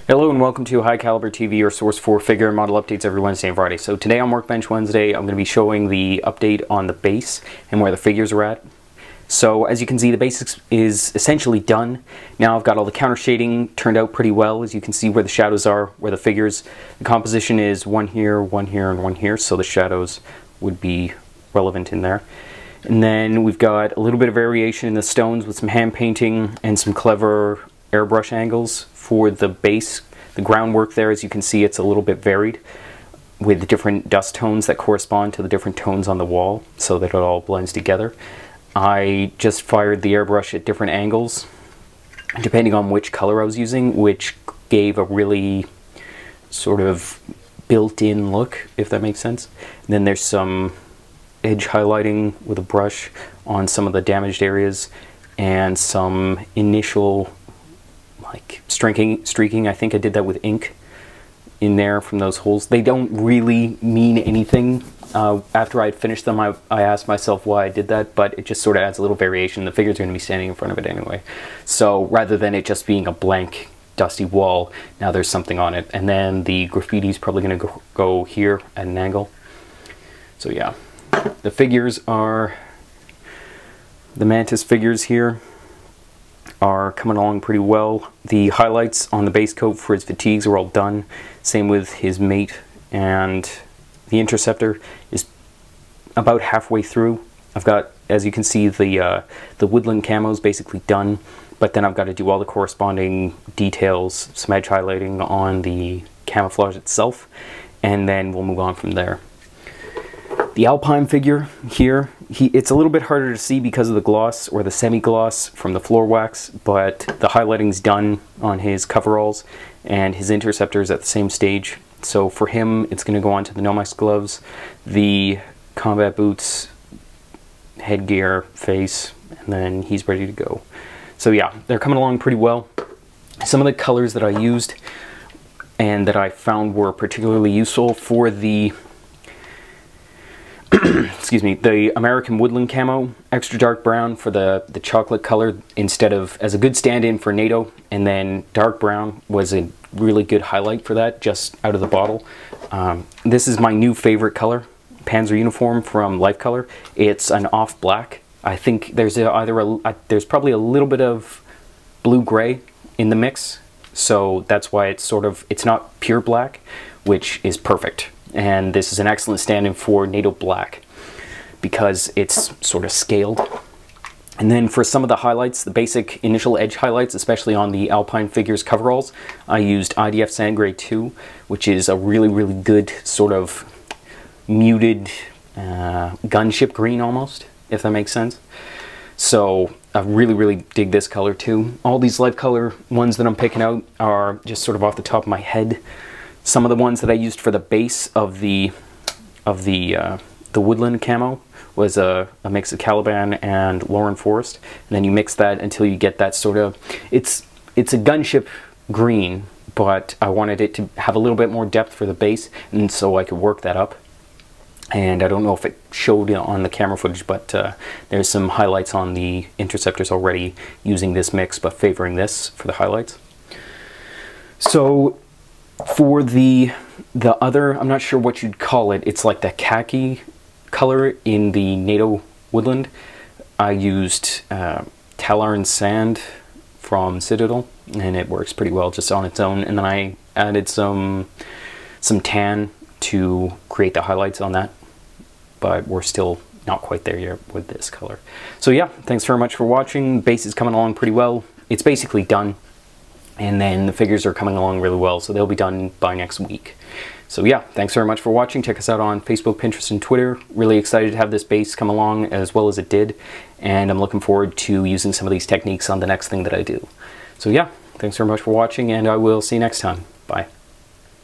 Hello and welcome to High Caliber TV, your source for figure and model updates every Wednesday and Friday. So today on Workbench Wednesday, I'm going to be showing the update on the base and where the figures are at. So as you can see, the base is essentially done. Now I've got all the counter shading turned out pretty well. As you can see where the shadows are, where the figures. The composition is one here, and one here, so the shadows would be relevant in there. And then we've got a little bit of variation in the stones with some hand painting and some clever airbrush angles for the base. The groundwork there, as you can see, it's a little bit varied with the different dust tones that correspond to the different tones on the wall so that it all blends together. I just fired the airbrush at different angles depending on which color I was using, which gave a really sort of built-in look, if that makes sense. And then there's some edge highlighting with a brush on some of the damaged areas and some initial like streaking. I think I did that with ink in there from those holes. They don't really mean anything. After I had finished them, I asked myself why I did that, but it just sort of adds a little variation. The figure's going to be standing in front of it anyway. So rather than it just being a blank, dusty wall, now there's something on it. And then the graffiti's probably going to go here at an angle. So yeah, the figures are, the Mantis figures here are coming along pretty well. The highlights on the base coat for his fatigues are all done. Same with his mate, and the Interceptor is about halfway through. I've got, as you can see, the woodland camo is basically done, but then I've got to do all the corresponding details, some edge highlighting on the camouflage itself, and then we'll move on from there. The Alpine figure here, it's a little bit harder to see because of the gloss or the semi-gloss from the floor wax, but the highlighting's done on his coveralls and his Interceptor is at the same stage. So for him, it's going to go on to the Nomex gloves, the combat boots, headgear, face, and then he's ready to go. So yeah, they're coming along pretty well. Some of the colors that I used and that I found were particularly useful for the excuse me, the American Woodland Camo, extra dark brown for the chocolate color instead of, as a good stand-in for NATO, and then dark brown was a really good highlight for that, just out of the bottle. This is my new favorite color, Panzer Uniform from Life Color. It's an off black. I think there's there's probably a little bit of blue-gray in the mix, so that's why it's sort of, it's not pure black, which is perfect. And this is an excellent stand-in for NATO Black because it's sort of scaled. And then for some of the highlights, the basic initial edge highlights, especially on the Alpine figures coveralls, I used IDF Sand Gray 2, which is a really, really good sort of muted gunship green almost, if that makes sense. So I really, really dig this color too. All these Life Color ones that I'm picking out are just sort of off the top of my head. Some of the ones that I used for the base of the woodland camo was a mix of Caliban and Lauren Forest, and then you mix that until you get that sort of, it's a gunship green, but I wanted it to have a little bit more depth for the base, and so I could work that up. And I don't know if it showed on the camera footage, but there's some highlights on the Interceptors already using this mix, but favoring this for the highlights. So for the other, I'm not sure what you'd call it, it's like the khaki color in the NATO Woodland. I used Talarn Sand from Citadel, and it works pretty well just on its own. And then I added some tan to create the highlights on that, but we're still not quite there yet with this color. So yeah, thanks very much for watching. Base is coming along pretty well. It's basically done. And then the figures are coming along really well, so they'll be done by next week. So yeah, thanks very much for watching. Check us out on Facebook, Pinterest, and Twitter. Really excited to have this base come along as well as it did. And I'm looking forward to using some of these techniques on the next thing that I do. So yeah, thanks very much for watching, and I will see you next time. Bye.